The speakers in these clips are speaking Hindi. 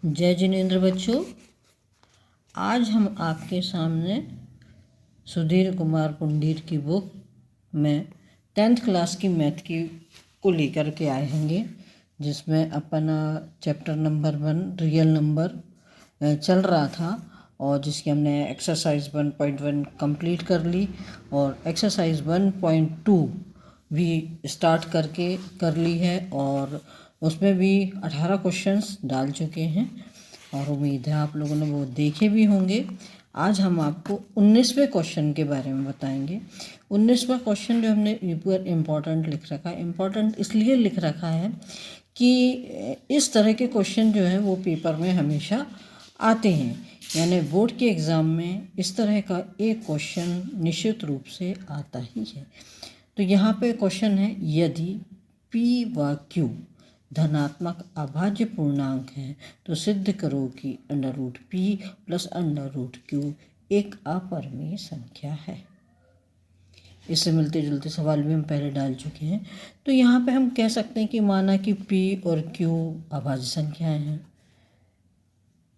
जय जिनेंद्र बच्चों, आज हम आपके सामने सुधीर कुमार पुंडीर की बुक में 10th क्लास की मैथ की को लेकर के आए हैं, जिसमें अपना चैप्टर नंबर 1 रियल नंबर चल रहा था और जिसकी हमने एक्सरसाइज 1.1 कंप्लीट कर ली और एक्सरसाइज 1.2 भी स्टार्ट करके कर ली है और उसमें भी 18 क्वेश्चंस डाल चुके हैं और उम्मीद है आप लोगों ने वो देखे भी होंगे। आज हम आपको 19वें क्वेश्चन के बारे में बताएंगे। 19वां क्वेश्चन जो हमने ऊपर इम्पॉर्टेंट लिख रखा है, इम्पॉर्टेंट इसलिए लिख रखा है कि इस तरह के क्वेश्चन जो हैं वो पेपर में हमेशा आते हैं, यानी बोर्ड के एग्ज़ाम में इस तरह का एक क्वेश्चन निश्चित रूप से आता ही है। तो यहाँ पे क्वेश्चन है, यदि p व q धनात्मक अभाज्य पूर्णांक है तो सिद्ध करो कि √p + √q एक अपरिमेय संख्या है। इससे मिलते जुलते सवाल भी हम पहले डाल चुके हैं। तो यहाँ पे हम कह सकते हैं कि माना कि p और q अभाज्य संख्याएं हैं,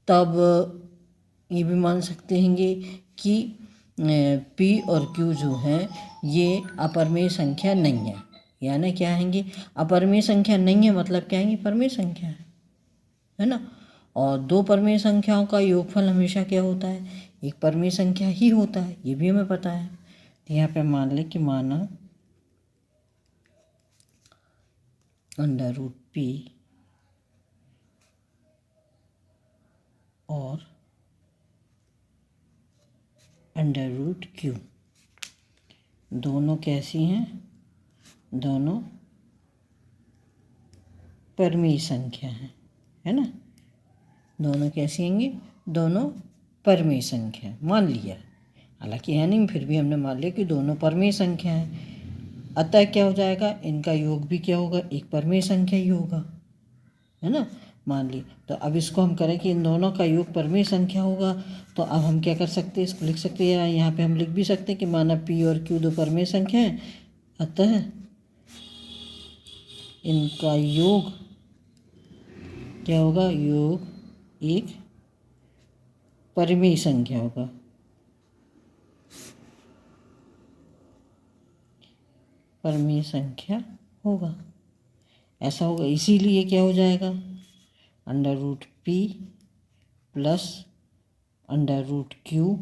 तब ये भी मान सकते हैं कि p और q जो है ये अपरिमेय संख्या नहीं है। यानी क्या है, अपरिमेय संख्या नहीं है मतलब क्या है, परिमेय संख्या है ना। और दो परिमेय संख्याओं का योगफल हमेशा क्या होता है, एक परिमेय संख्या ही होता है, ये भी हमें पता है। तो यहाँ पे मान लें कि माना √p और √q दोनों कैसी हैं, दोनों परिमेय संख्या है ना। दोनों कैसी होंगी, दोनों परिमेय संख्या मान लिया, हालांकि है नहीं, फिर भी हमने मान लिया कि दोनों परिमेय संख्या है। अतः क्या हो जाएगा, इनका योग भी क्या होगा, एक परिमेय संख्या ही होगा, है ना, मान ली। तो अब इसको हम करें कि इन दोनों का योग परिमेय संख्या होगा, तो अब हम क्या कर सकते हैं, इसको लिख सकते हैं, यहाँ पे हम लिख भी सकते हैं कि माना p और q दो परिमेय संख्या है, अतः इनका योग क्या होगा, योग एक परिमेय संख्या होगा। परिमेय संख्या होगा, ऐसा होगा। इसीलिए क्या हो जाएगा, √p + √q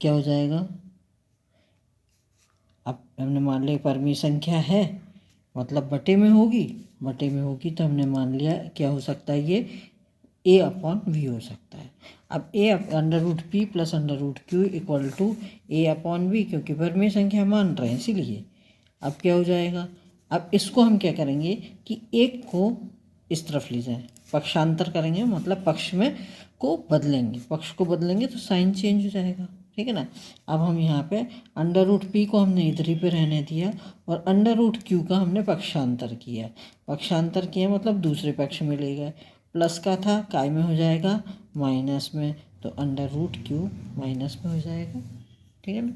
क्या हो जाएगा। अब हमने मान लिया परिमेय संख्या है मतलब बटे में होगी, तो हमने मान लिया क्या हो सकता है, ये a/v हो सकता है। अब √p + √q = a/v, क्योंकि परिमेय संख्या मान रहे हैं इसीलिए। अब क्या हो जाएगा, अब इसको हम क्या करेंगे कि एक को इस तरफ ले जाएं, पक्षांतर करेंगे, मतलब पक्ष को बदलेंगे तो साइन चेंज हो जाएगा, ठीक है ना। अब हम यहाँ पे √p को हमने इधर ही पे रहने दिया और √q का हमने पक्षांतर किया मतलब दूसरे पक्ष में ले गए। प्लस का था, काय में हो जाएगा माइनस में, तो √q माइनस में हो जाएगा, ठीक है ना।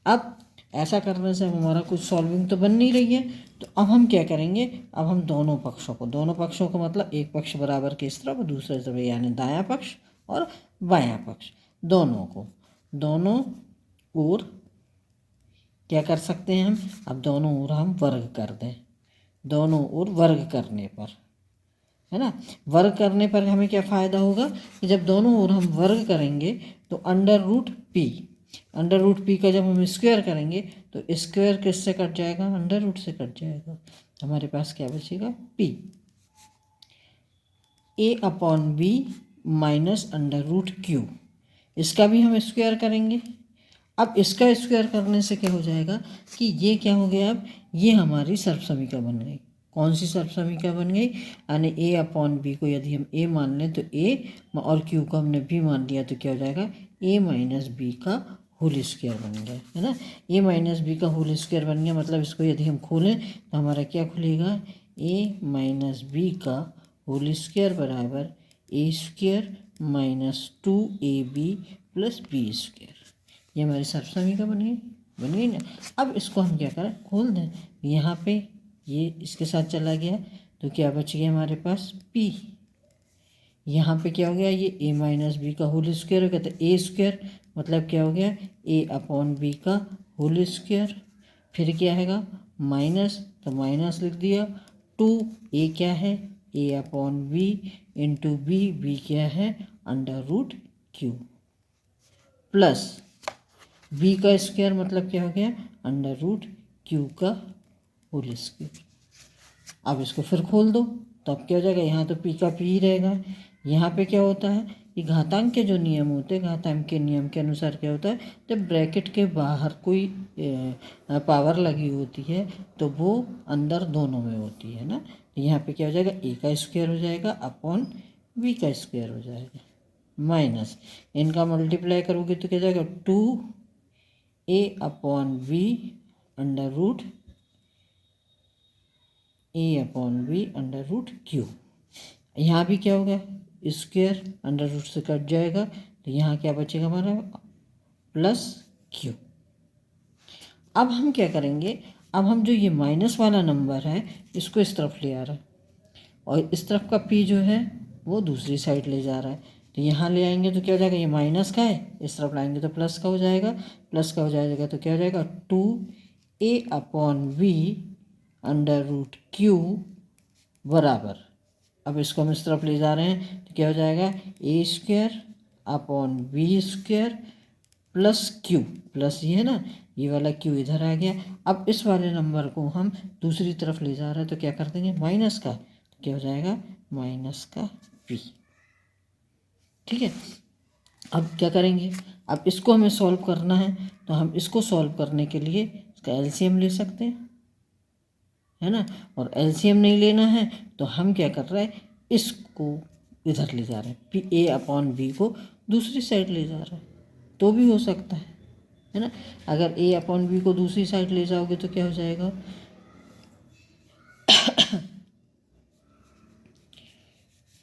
अब ऐसा करने से हमारा कुछ सॉल्विंग तो बन नहीं रही है, तो अब हम क्या करेंगे, अब हम दोनों पक्षों को मतलब एक पक्ष बराबर के इस तरफ और दूसरे तरफ, यानी दायां पक्ष और बायां पक्ष दोनों ओर क्या कर सकते हैं हम, अब दोनों ओर हम वर्ग कर दें। दोनों ओर वर्ग करने पर, है ना, वर्ग करने पर हमें क्या फ़ायदा होगा कि जब दोनों ओर हम वर्ग करेंगे तो √p का जब हम स्क्वायर करेंगे तो स्क्वायर किससे कट जाएगा, √ से कट जाएगा। हमारे पास क्या बचेगा, p a/v - √q। इसका भी हम स्क्वायर करेंगे। अब इसका स्क्वायर करने से क्या हो जाएगा कि ये क्या हो गया, अब ये हमारी सर्वसमीका बन गई। कौन सी सर्वसमीका बन गई, यानी a/b को यदि हम a मान लें तो a और q को हमने b मान लिया तो क्या हो जाएगा, a - b का होल स्क्वायर बन गया, है ना। a - b का होल स्क्वायर बन गया, मतलब इसको यदि हम खोलें तो हमारा क्या खुलेगा, a - b का होल स्क्वायर बराबर a² - 2ab + b²। ये हमारी सर्वसमीका बन गई ना। अब इसको हम क्या करें, खोल दें, यहाँ पे ये इसके साथ चला गया तो क्या बच गया हमारे पास p, यहाँ पे क्या हो गया, ये a माइनस बी का होल स्क्वायर हो गया, तो ए स्क्वायर मतलब क्या हो गया, a अपॉन बी का होल स्क्वायर। फिर क्या हैगा माइनस, तो माइनस लिख दिया। टू ए क्या है, a upon b into b क्या है under root q, plus B का स्क्वायर मतलब क्या हो गया अंडर रूट क्यू का होल स्क्वायर। अब इसको फिर खोल दो, तो अब क्या हो जाएगा, यहाँ तो पी का पी ही रहेगा। यहाँ पे क्या होता है, ये घातांक के जो नियम होते हैं, घातांक के नियम के अनुसार क्या होता है, जब ब्रैकेट के बाहर कोई पावर लगी होती है तो वो अंदर दोनों में होती है ना। तो यहाँ पे क्या हो जाएगा, ए का स्क्वायर हो जाएगा अपॉन बी का स्क्वायर हो जाएगा, माइनस इनका मल्टीप्लाई करोगे तो क्या हो जाएगा, two a upon B under root a upon B under root q. यहाँ भी क्या होगा, स्क्वायर अंडर रूट से कट जाएगा, तो यहाँ क्या बचेगा हमारा प्लस क्यू। अब हम क्या करेंगे, अब हम जो ये माइनस वाला नंबर है इसको इस तरफ ले आ रहा है और इस तरफ का पी जो है वो दूसरी साइड ले जा रहा है, तो यहाँ ले आएंगे तो क्या हो जाएगा, ये माइनस का है, इस तरफ लाएंगे तो प्लस का हो जाएगा, प्लस का हो जाएगा तो क्या हो जाएगा, two a upon v under root q बराबर, अब इसको हम इस तरफ ले जा रहे हैं तो क्या हो जाएगा, A square upon B square plus Q, plus ये है ना, ये वाला क्यू इधर आ गया। अब इस वाले नंबर को हम दूसरी तरफ ले जा रहे हैं तो क्या कर देंगे माइनस का, तो क्या हो जाएगा माइनस का पी। ठीक है, अब क्या करेंगे, अब इसको हमें सॉल्व करना है, तो हम इसको सॉल्व करने के लिए इसका एलसीएम ले सकते हैं, है ना। और एलसीएम नहीं लेना है तो हम क्या कर रहे हैं, इसको इधर ले जा रहे हैं, पी ए अपॉन बी को दूसरी साइड ले जा रहे हैं, तो भी हो सकता है ना। अगर ए अपॉन बी को दूसरी साइड ले जाओगे तो क्या हो जाएगा,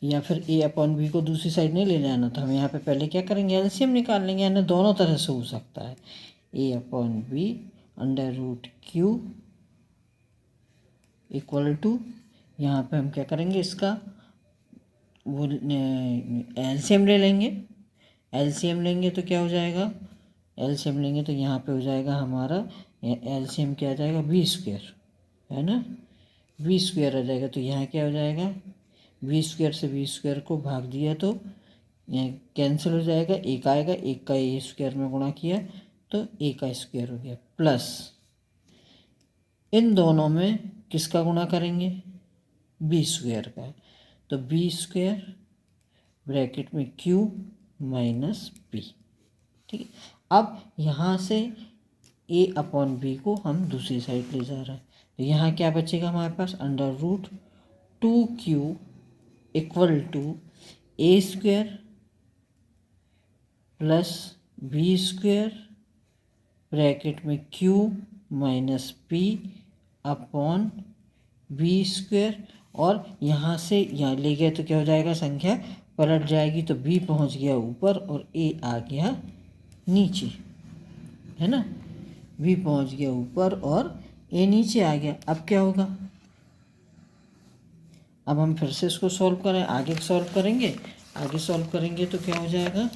या फिर ए अपॉन बी को दूसरी साइड नहीं ले जाना, तो हम यहाँ पे पहले क्या करेंगे, एलसीएम निकाल लेंगे, यानी दोनों तरह से हो सकता है। A upon B under root Q equal to, यहाँ पे हम क्या करेंगे, इसका वो एलसीएम ले लेंगे। एलसीएम लेंगे तो क्या हो जाएगा, एलसीएम लेंगे तो यहाँ पे हो जाएगा हमारा एलसीएम क्या आ जाएगा, बी स्क्वायर, है ना, बी स्क्वायर आ जाएगा। तो यहाँ क्या हो जाएगा, बी स्क्वायर से बी स्क्वायर को भाग दिया तो कैंसिल हो जाएगा, एक आएगा, एक का ए स्क्वायर में गुणा किया तो ए का स्क्वायर हो गया, प्लस इन दोनों में किसका गुणा करेंगे, बी स्क्वायर का, तो बी स्क्वायर ब्रैकेट में क्यू माइनस बी। ठीक है, अब यहाँ से ए अपॉन बी को हम दूसरी साइड ले जा रहे हैं, तो यहाँ क्या बचेगा हमारे पास, under root two Q equal to A square plus B square bracket में Q minus P upon B square, और यहाँ से यहाँ ले गए तो क्या हो जाएगा, संख्या पलट जाएगी, तो बी पहुँच गया ऊपर और ए आ गया नीचे, है ना, बी पहुँच गया ऊपर और ए नीचे आ गया। अब क्या होगा, अब हम फिर से इसको सॉल्व करें, आगे सॉल्व करेंगे, आगे सॉल्व करेंगे तो क्या हो जाएगा,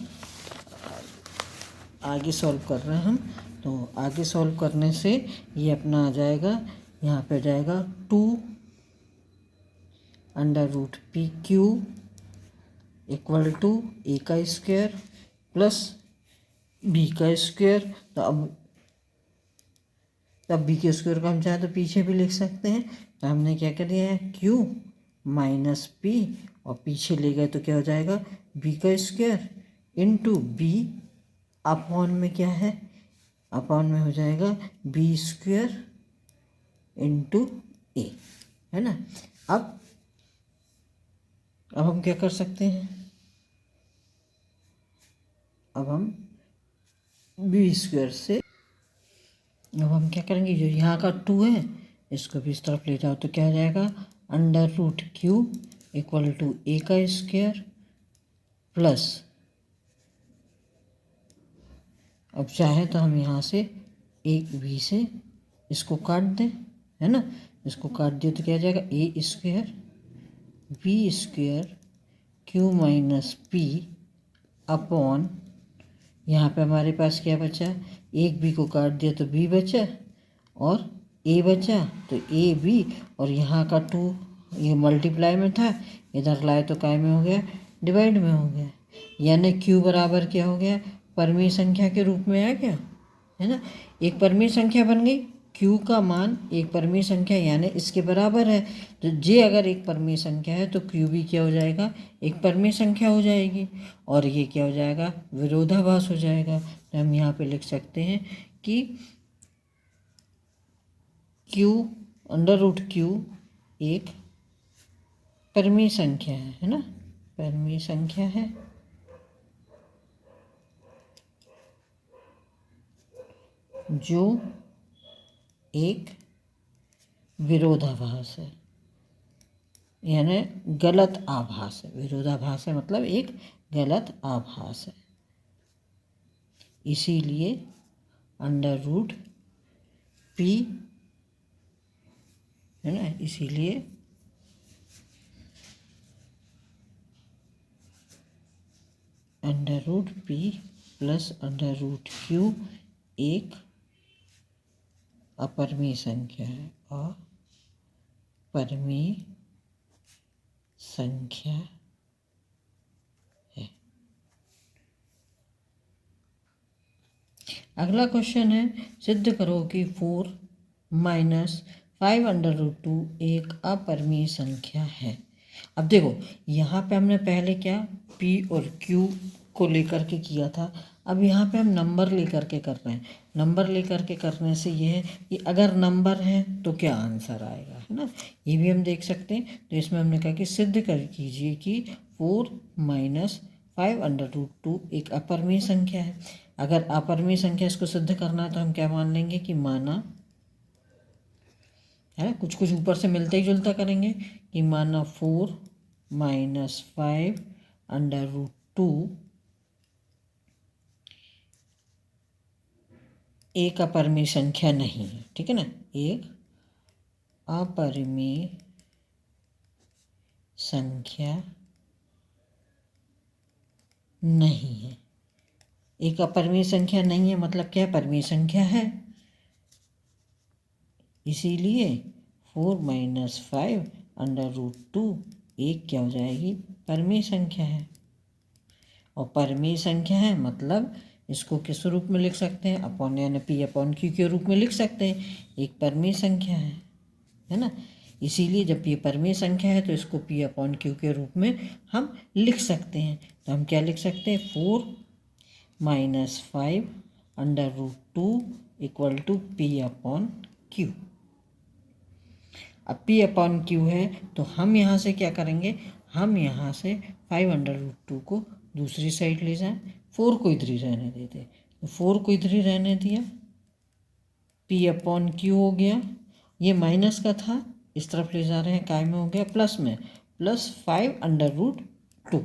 आगे सॉल्व कर रहे हैं हम, तो आगे सॉल्व करने से ये अपना आ जाएगा, यहाँ पे जाएगा two under root P Q equal to A का स्क्वायर प्लस बी का स्क्वायर। तो अब बी के स्क्वायर को हम चाहे तो पीछे भी लिख सकते हैं, तो हमने क्या कर दिया है, क्यू माइनस पी, और पीछे ले गए तो क्या हो जाएगा, बी का स्क्वायर इंटू बी अपॉन में क्या है, अपॉन में हो जाएगा बी स्क्वायर इंटू ए, है ना। अब हम क्या कर सकते हैं, अब हम बी स्क्वायर से, अब हम क्या करेंगे, जो यहाँ का टू है इसको भी इस तरफ ले जाओ तो क्या हो जाएगा, under root Q equal to A का स्क्वायर प्लस, अब चाहे तो हम यहाँ से एक बी से इसको काट दें, है ना, इसको काट दिए तो क्या हो जाएगा, A square B square Q minus P upon, यहाँ पे हमारे पास क्या बचा, एक बी को काट दिया तो बी बचा और ए बचा, तो ए बी और यहाँ का 2 ये मल्टीप्लाई में था, इधर लाए तो काय में हो गया, डिवाइड में हो गया। यानी क्यू बराबर क्या हो गया, परमीय संख्या के रूप में आ गया, है ना। एक परमीय संख्या बन गई, क्यू का मान एक परमीय संख्या यानी इसके बराबर है। तो जे अगर एक परमीय संख्या है तो क्यू भी क्या हो जाएगा, एक परमीय संख्या हो जाएगी, और ये क्या हो जाएगा, विरोधाभास हो जाएगा। तो हम यहाँ पे लिख सकते हैं कि क्यू अंडर रूट क्यू एक परमीय संख्या है ना, परमीय संख्या है जो एक विरोधाभास है, यानी गलत आभास है। विरोधाभास है मतलब एक गलत आभास है, इसीलिए अंडर रूट पी, है ना, इसीलिए under root p plus under root q एक अपरमीय संख्या है, अपरमीय संख्या है। अगला क्वेश्चन है, सिद्ध करो कि 4 माइनस 5 अंडर रूट 2 एक अपरमीय संख्या है। अब देखो यहाँ पे हमने पहले क्या P और Q को लेकर के किया था, अब यहाँ पे हम नंबर लेकर के कर रहे हैं। नंबर लेकर के करने से ये है कि अगर नंबर है तो क्या आंसर आएगा, है ना, ये भी हम देख सकते हैं। तो इसमें हमने कहा कि सिद्ध कर कीजिए कि 4 माइनस 5 अंडर रूट 2 एक अपरमीय संख्या है। अगर अपरमीय संख्या इसको सिद्ध करना है तो हम क्या मान लेंगे कि माना, है ना, कुछ कुछ ऊपर से मिलता ही जुलता करेंगे कि माना 4 माइनस 5 अंडर रूट 2 एक अपरमीय संख्या नहीं है, ठीक है ना, एक अपरमीय संख्या नहीं है। एक अपरमीय संख्या नहीं है मतलब क्या, परमीय संख्या है, इसीलिए 4 माइनस 5 अंडर रूट 2 एक क्या हो जाएगी, परमीय संख्या है। और परमीय संख्या है मतलब इसको किस रूप में लिख सकते हैं, अपॉन यानी पी अपॉन क्यू के रूप में लिख सकते हैं, एक परमीय संख्या है ना। इसीलिए जब ये परमीय संख्या है तो इसको पी अपॉन क्यू के रूप में हम लिख सकते हैं। तो हम क्या लिख सकते हैं, 4 minus 5 under root 2 equal to p upon q. अब पी अपॉन क्यू है तो हम यहाँ से क्या करेंगे, हम यहाँ से 5 अंडर रूट 2 को दूसरी साइड ले जाएं, 4 को इधर ही रहने देते, तो 4 को इधर ही रहने दिया, पी अपॉन क्यू हो गया, ये माइनस का था इस तरफ ले जा रहे हैं, काय में हो गया प्लस में, प्लस 5 अंडर रूट 2,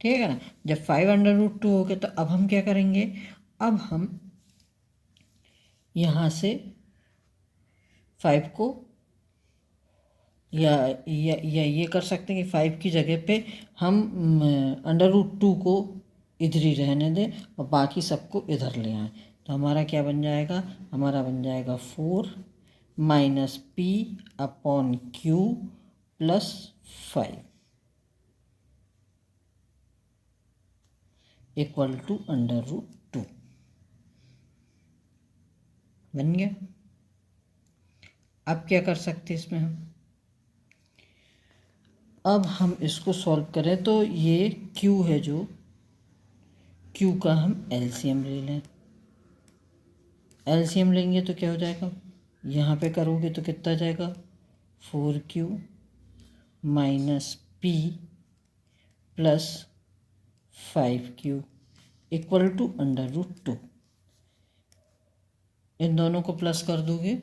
ठीक है ना। जब 5 अंडर रूट 2 हो गया तो अब हम क्या करेंगे, अब हम यहाँ से 5 को या ये कर सकते हैं कि 5 की जगह पे हम अंडर रूट 2 को इधर ही रहने दें और बाकी सबको इधर ले आएँ। तो हमारा क्या बन जाएगा, हमारा बन जाएगा 4 minus P upon q plus 5 equal to under root 2 बन गया। अब क्या कर सकते हैं इसमें अब हम इसको सॉल्व करें तो ये q है, जो q का हम एलसीएम ले लें। एलसीएम लेंगे तो क्या हो जाएगा, यहाँ पे करोगे तो कितना जाएगा, 4q minus p plus 5q equal to under root 2। इन दोनों को प्लस कर दोगे